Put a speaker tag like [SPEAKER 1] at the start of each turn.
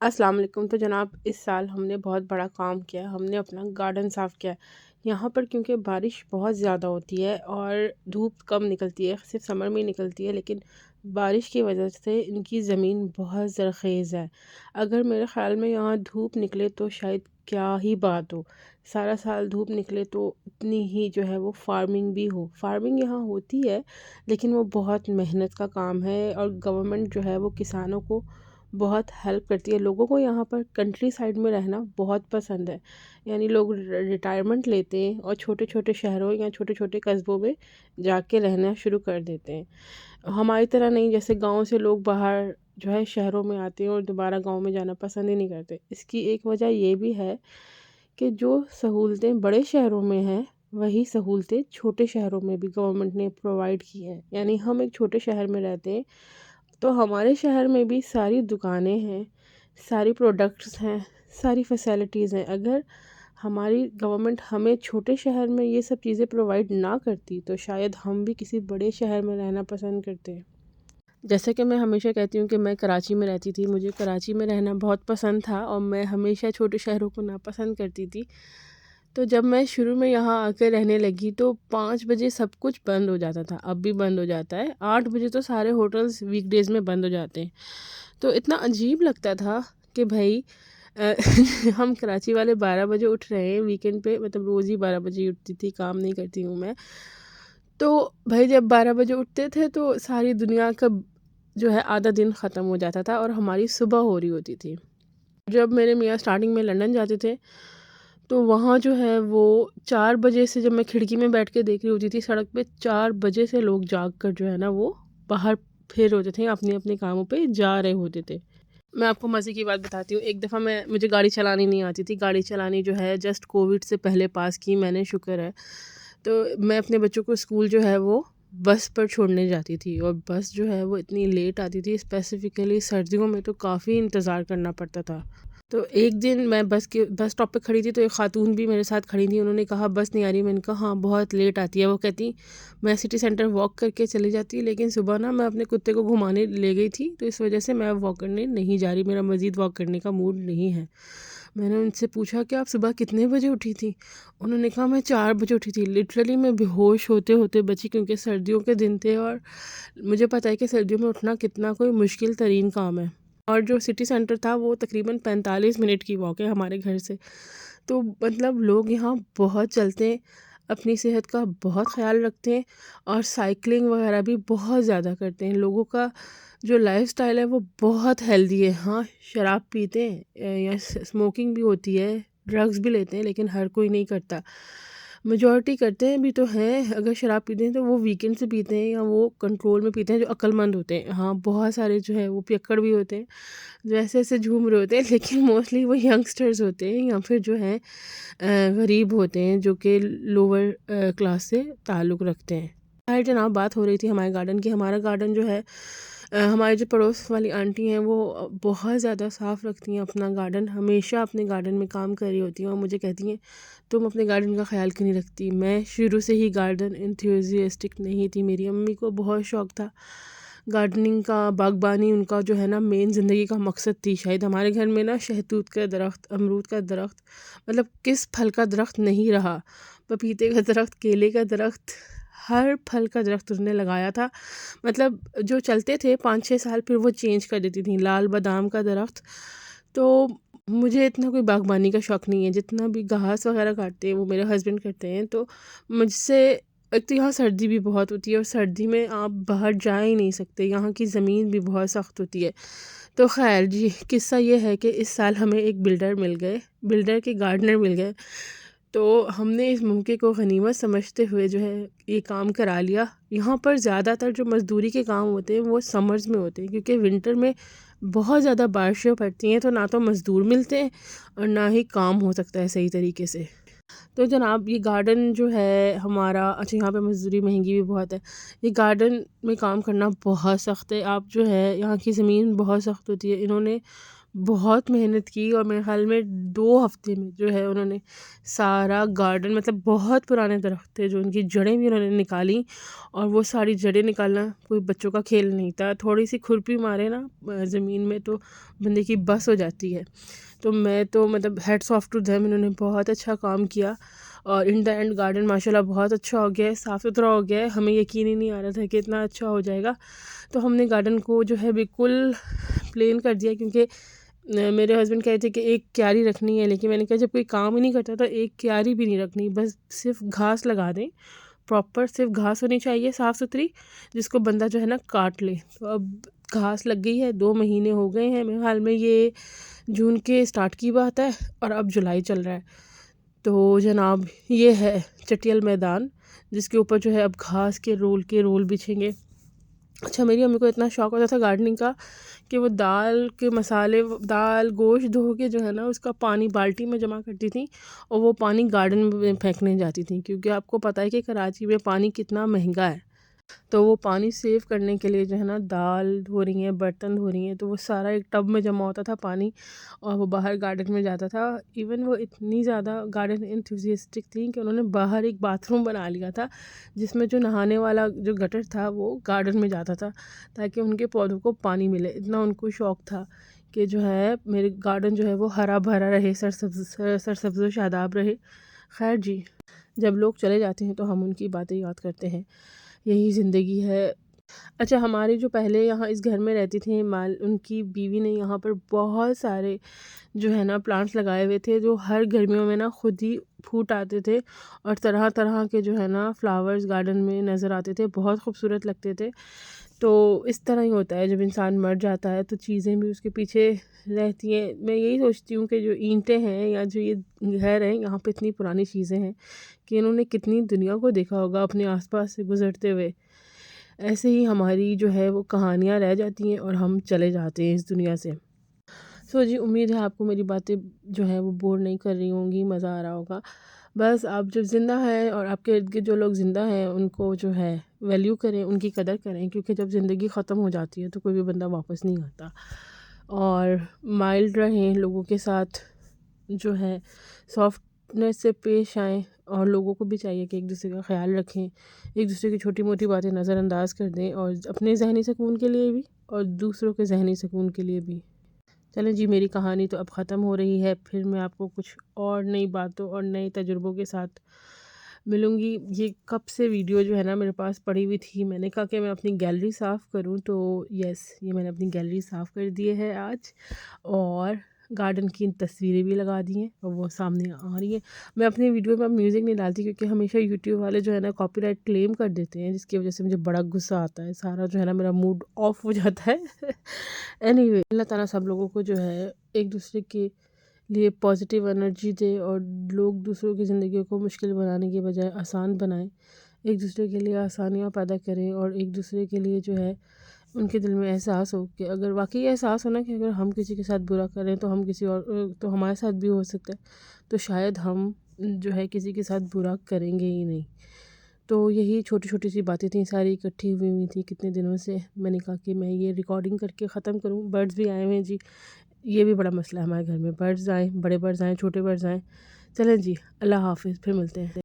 [SPEAKER 1] السلام علیکم۔ تو جناب اس سال ہم نے بہت بڑا کام کیا، ہم نے اپنا گارڈن صاف کیا۔ یہاں پر کیونکہ بارش بہت زیادہ ہوتی ہے اور دھوپ کم نکلتی ہے، صرف سمر میں ہی نکلتی ہے، لیکن بارش کی وجہ سے ان کی زمین بہت زرخیز ہے۔ اگر میرے خیال میں یہاں دھوپ نکلے تو شاید کیا ہی بات ہو، سارا سال دھوپ نکلے تو اتنی ہی جو ہے وہ فارمنگ بھی ہو۔ فارمنگ یہاں ہوتی ہے لیکن وہ بہت محنت کا کام ہے، اور گورنمنٹ جو ہے وہ کسانوں کو بہت ہیلپ کرتی ہے۔ لوگوں کو یہاں پر کنٹری سائڈ میں رہنا بہت پسند ہے، یعنی لوگ ریٹائرمنٹ لیتے ہیں اور چھوٹے چھوٹے شہروں یا چھوٹے چھوٹے قصبوں میں جا کے رہنا شروع کر دیتے ہیں۔ ہماری طرح نہیں، جیسے گاؤں سے لوگ باہر جو ہے شہروں میں آتے ہیں اور دوبارہ گاؤں میں جانا پسند ہی نہیں کرتے۔ اس کی ایک وجہ یہ بھی ہے کہ جو سہولتیں بڑے شہروں میں ہیں وہی سہولتیں چھوٹے شہروں میں بھی گورنمنٹ نے پرووائڈ کی ہیں۔ یعنی ہم ایک چھوٹے شہر میں رہتے ہیں تو ہمارے شہر میں بھی ساری دکانیں ہیں، ساری پروڈکٹس ہیں، ساری فیسلٹیز ہیں۔ اگر ہماری گورنمنٹ ہمیں چھوٹے شہر میں یہ سب چیزیں پرووائڈ نہ کرتی تو شاید ہم بھی کسی بڑے شہر میں رہنا پسند کرتے۔ جیسے کہ میں ہمیشہ کہتی ہوں کہ میں کراچی میں رہتی تھی، مجھے کراچی میں رہنا بہت پسند تھا اور میں ہمیشہ چھوٹے شہروں کو ناپسند کرتی تھی۔ تو جب میں شروع میں یہاں آ کے رہنے لگی تو 5 بجے سب کچھ بند ہو جاتا تھا، اب بھی بند ہو جاتا ہے۔ 8 بجے تو سارے ہوٹلز ویک ڈیز میں بند ہو جاتے ہیں۔ تو اتنا عجیب لگتا تھا کہ بھائی ہم کراچی والے 12 بجے اٹھ رہے ہیں ویکینڈ پہ، مطلب روز ہی 12 بجے اٹھتی تھی، کام نہیں کرتی ہوں میں۔ تو بھائی جب 12 بجے اٹھتے تھے تو ساری دنیا کا جو ہے آدھا دن ختم ہو جاتا تھا اور ہماری صبح ہو رہی ہوتی تھی۔ جب میرے میاں سٹارٹنگ میں لندن جاتے تھے تو وہاں جو ہے وہ 4 بجے سے، جب میں کھڑکی میں بیٹھ کے دیکھ رہی ہوتی تھی سڑک پہ، 4 بجے سے لوگ جاگ کر جو ہے نا وہ باہر پھر ہوتے تھے، اپنے اپنے کاموں پہ جا رہے ہوتے تھے۔ میں آپ کو مزے کی بات بتاتی ہوں، ایک دفعہ مجھے گاڑی چلانی نہیں آتی تھی، گاڑی چلانی جو ہے جسٹ کووڈ سے پہلے پاس کی میں نے، شکر ہے۔ تو میں اپنے بچوں کو اسکول جو ہے وہ بس پر چھوڑنے جاتی تھی، اور بس جو ہے وہ اتنی لیٹ آتی تھی، اسپیسیفکلی سردیوں میں تو کافی انتظار کرنا پڑتا تھا۔ تو ایک دن میں بس اسٹاپ پہ کھڑی تھی تو ایک خاتون بھی میرے ساتھ کھڑی تھی، انہوں نے کہا بس نہیں آ رہی، میں نے کہا ہاں بہت لیٹ آتی ہے۔ وہ کہتی میں سٹی سینٹر واک کر کے چلی جاتی، لیکن صبح نا میں اپنے کتے کو گھمانے لے گئی تھی تو اس وجہ سے میں واک کرنے نہیں جا رہی، میرا مزید واک کرنے کا موڈ نہیں ہے۔ میں نے ان سے پوچھا کہ آپ صبح کتنے بجے اٹھی تھی؟ انہوں نے کہا میں 4 بجے اٹھی تھی۔ لٹرلی میں بے ہوش ہوتے ہوتے بچی، کیونکہ سردیوں کے دن تھے اور مجھے پتہ ہے کہ سردیوں میں اٹھنا کتنا کوئی مشکل ترین کام ہے، اور جو سٹی سینٹر تھا وہ تقریباً 45 منٹ کی واک ہے ہمارے گھر سے۔ تو مطلب لوگ یہاں بہت چلتے ہیں، اپنی صحت کا بہت خیال رکھتے ہیں، اور سائیکلنگ وغیرہ بھی بہت زیادہ کرتے ہیں۔ لوگوں کا جو لائف سٹائل ہے وہ بہت ہیلدی ہے۔ ہاں شراب پیتے ہیں یا اسموکنگ بھی ہوتی ہے، ڈرگز بھی لیتے ہیں، لیکن ہر کوئی نہیں کرتا، میجورٹی کرتے ہیں بھی تو ہیں۔ اگر شراب پیتے ہیں تو وہ ویکینڈ سے پیتے ہیں یا وہ کنٹرول میں پیتے ہیں جو عقل مند ہوتے ہیں۔ ہاں بہت سارے جو ہے وہ پیکڑ بھی ہوتے ہیں جو ایسے ایسے جھوم رہے ہوتے ہیں، لیکن موسٹلی وہ ینگسٹرز ہوتے ہیں یا پھر جو ہیں غریب ہوتے ہیں جو کہ لوور کلاس سے تعلق رکھتے ہیں۔ خیر جناب، بات ہو رہی تھی ہمارے گارڈن کی۔ ہمارا گارڈن جو ہے، ہماری جو پڑوس والی آنٹی ہیں وہ بہت زیادہ صاف رکھتی ہیں اپنا گارڈن، ہمیشہ اپنے گارڈن میں کام کر رہی ہوتی ہیں اور مجھے کہتی ہیں تم اپنے گارڈن کا خیال کیوں نہیں رکھتی؟ میں شروع سے ہی گارڈن انتھوزیاسٹک نہیں تھی، میری امی کو بہت شوق تھا گارڈننگ کا، باغبانی ان کا جو ہے نا مین زندگی کا مقصد تھی۔ شاید ہمارے گھر میں نا شہتوت کا درخت، امرود کا درخت، مطلب کس پھل کا درخت نہیں رہا، پپیتے کا درخت، کیلے کا درخت، ہر پھل کا درخت انہوں نے لگایا تھا۔ مطلب جو چلتے تھے 5-6 سال پھر وہ چینج کر دیتی تھیں۔ لال بادام کا درخت۔ تو مجھے اتنا کوئی باغبانی کا شوق نہیں ہے، جتنا بھی گھاس وغیرہ کاٹتے ہیں وہ میرے ہسبینڈ کرتے ہیں۔ تو مجھ سے، ایک تو یہاں سردی بھی بہت ہوتی ہے اور سردی میں آپ باہر جا ہی نہیں سکتے، یہاں کی زمین بھی بہت سخت ہوتی ہے۔ تو خیر جی، قصہ یہ ہے کہ اس سال ہمیں ایک بلڈر کے گارڈنر مل گئے، تو ہم نے اس موقع کو غنیمت سمجھتے ہوئے جو ہے یہ کام کرا لیا۔ یہاں پر زیادہ تر جو مزدوری کے کام ہوتے ہیں وہ سمرز میں ہوتے ہیں، کیونکہ ونٹر میں بہت زیادہ بارشیں پڑتی ہیں تو نہ تو مزدور ملتے ہیں اور نہ ہی کام ہو سکتا ہے صحیح طریقے سے۔ تو جناب یہ گارڈن جو ہے ہمارا، اچھا یہاں پہ مزدوری مہنگی بھی بہت ہے، یہ گارڈن میں کام کرنا بہت سخت ہے۔ آپ جو ہے یہاں کی زمین بہت سخت ہوتی ہے، انہوں نے بہت محنت کی، اور میرے خیال میں 2 ہفتے میں جو ہے انہوں نے سارا گارڈن، مطلب بہت پرانے درخت تھے جو ان کی جڑیں بھی انہوں نے نکالی، اور وہ ساری جڑیں نکالنا کوئی بچوں کا کھیل نہیں تھا. تھوڑی سی کھرپی مارے نا زمین میں تو بندے کی بس ہو جاتی ہے. تو میں تو مطلب ہیڈس آف ٹو دیم، انہوں نے بہت اچھا کام کیا. اور ان دا اینڈ گارڈن ماشاء اللہ بہت اچھا ہو گیا ہے، صاف ستھرا ہو گیا ہے. ہمیں یقین ہی نہیں آ رہا تھا کہ اتنا اچھا ہو جائے گا. تو ہم نے گارڈن کو جو ہے بالکل پلین کر دیا، کیونکہ میرے ہسبینڈ کہے تھے کہ ایک کیاری رکھنی ہے، لیکن میں نے کہا جب کوئی کام ہی نہیں کرتا تو ایک کیاری بھی نہیں رکھنی، بس صرف گھاس لگا دیں. پراپر صرف گھاس ہونی چاہیے صاف ستھری، جس کو بندہ جو ہے نا کاٹ لے. تو اب گھاس لگ گئی ہے، 2 مہینے ہو گئے ہیں میرے خیال میں، یہ جون کے اسٹارٹ کی بات ہے اور اب جولائی چل رہا ہے. تو جناب یہ ہے چٹیل میدان، جس کے اوپر جو ہے اب گھاس کے رول بچھیں گے. اچھا، میری امی کو اتنا شوق ہوتا تھا گارڈننگ کا کہ وہ دال کے مسالے، دال گوشت دھو کے جو ہے نا اس کا پانی بالٹی میں جمع کرتی تھیں، اور وہ پانی گارڈن میں پھینکنے جاتی تھیں، کیونکہ آپ کو پتہ ہے کہ کراچی میں پانی کتنا مہنگا ہے. تو وہ پانی سیو کرنے کے لیے جو ہے نا دال دھو رہی ہیں، برتن دھو رہی ہیں، تو وہ سارا ایک ٹب میں جمع ہوتا تھا پانی، اور وہ باہر گارڈن میں جاتا تھا. ایون وہ اتنی زیادہ گارڈن انتھوزیسٹک تھیں کہ انہوں نے باہر ایک باتھ روم بنا لیا تھا، جس میں جو نہانے والا جو گٹر تھا وہ گارڈن میں جاتا تھا، تاکہ ان کے پودوں کو پانی ملے. اتنا ان کو شوق تھا کہ جو ہے میرے گارڈن جو ہے وہ ہرا بھرا رہے، سرسبز و شاداب رہے. خیر جی، جب لوگ چلے جاتے ہیں تو ہم ان کی باتیں یاد کرتے ہیں، یہی زندگی ہے. اچھا، ہماری جو پہلے یہاں اس گھر میں رہتی تھیں ان کی بیوی نے یہاں پر بہت سارے جو ہے نا پلانٹس لگائے ہوئے تھے، جو ہر گرمیوں میں نا خود ہی پھوٹ آتے تھے، اور طرح طرح کے جو ہے نا فلاورز گارڈن میں نظر آتے تھے، بہت خوبصورت لگتے تھے. تو اس طرح ہی ہوتا ہے، جب انسان مر جاتا ہے تو چیزیں بھی اس کے پیچھے رہتی ہیں. میں یہی سوچتی ہوں کہ جو اینٹیں ہیں یا جو یہ گھر ہیں، یہاں پہ اتنی پرانی چیزیں ہیں کہ انہوں نے کتنی دنیا کو دیکھا ہوگا اپنے آس پاس سے گزرتے ہوئے. ایسے ہی ہماری جو ہے وہ کہانیاں رہ جاتی ہیں اور ہم چلے جاتے ہیں اس دنیا سے. سو جی، امید ہے آپ کو میری باتیں جو ہے وہ بور نہیں کر رہی ہوں گی، مزہ آ رہا ہوگا. بس آپ جب زندہ ہیں اور آپ کے ارد گرد جو لوگ زندہ ہیں ان کو جو ہے ویلیو کریں، ان کی قدر کریں، کیونکہ جب زندگی ختم ہو جاتی ہے تو کوئی بھی بندہ واپس نہیں آتا. اور مائلڈ رہیں لوگوں کے ساتھ، جو ہے سافٹنیس سے پیش آئیں، اور لوگوں کو بھی چاہیے کہ ایک دوسرے کا خیال رکھیں، ایک دوسرے کی چھوٹی موٹی باتیں نظر انداز کر دیں، اور اپنے ذہنی سکون کے لیے بھی اور دوسروں کے ذہنی سکون کے لیے بھی. چلیں جی، میری کہانی تو اب ختم ہو رہی ہے. پھر میں آپ کو کچھ اور نئی باتوں اور نئے تجربوں کے ساتھ ملوں گی. یہ کب سے ویڈیو جو ہے نا میرے پاس پڑی ہوئی تھی، میں نے کہا کہ میں اپنی گیلری صاف کروں، تو یس، یہ میں نے اپنی گیلری صاف کر دی ہے آج، اور گارڈن کی تصویریں بھی لگا دی ہیں اور وہ سامنے آ رہی ہیں. میں اپنی ویڈیو میں میوزک نہیں ڈالتی، کیونکہ ہمیشہ یوٹیوب والے جو ہے نا کاپی رائٹ کلیم کر دیتے ہیں، جس کی وجہ سے مجھے بڑا غصہ آتا ہے، سارا جو ہے نا میرا موڈ آف ہو جاتا ہے. اینی وے، اللہ تعالیٰ سب لوگوں کو جو ہے ایک دوسرے کے لیے پازیٹیو انرجی دے، اور لوگ دوسروں کی زندگیوں کو مشکل بنانے کے بجائے آسان بنائیں، ایک دوسرے کے لیے آسانیاں پیدا کریں، اور ایک دوسرے کے لیے جو ہے ان کے دل میں احساس ہو کہ اگر واقعی احساس ہونا کہ اگر ہم کسی کے ساتھ برا کریں تو ہم کسی اور تو ہمارے ساتھ بھی ہو سکتا ہے، تو شاید ہم جو ہے کسی کے ساتھ برا کریں گے ہی نہیں. تو یہی چھوٹی چھوٹی سی باتیں تھیں، ساری اکٹھی ہوئی تھیں کتنے دنوں سے. میں نے کہا کہ میں یہ ریکارڈنگ کر کے ختم کروں. برڈز بھی آئے ہوئے ہیں جی، یہ بھی بڑا مسئلہ ہے ہمارے گھر میں، برڈز آئیں، بڑے برڈز آئیں، چھوٹے برڈز آئیں. چلیں جی، اللہ حافظ، پھر ملتے ہیں.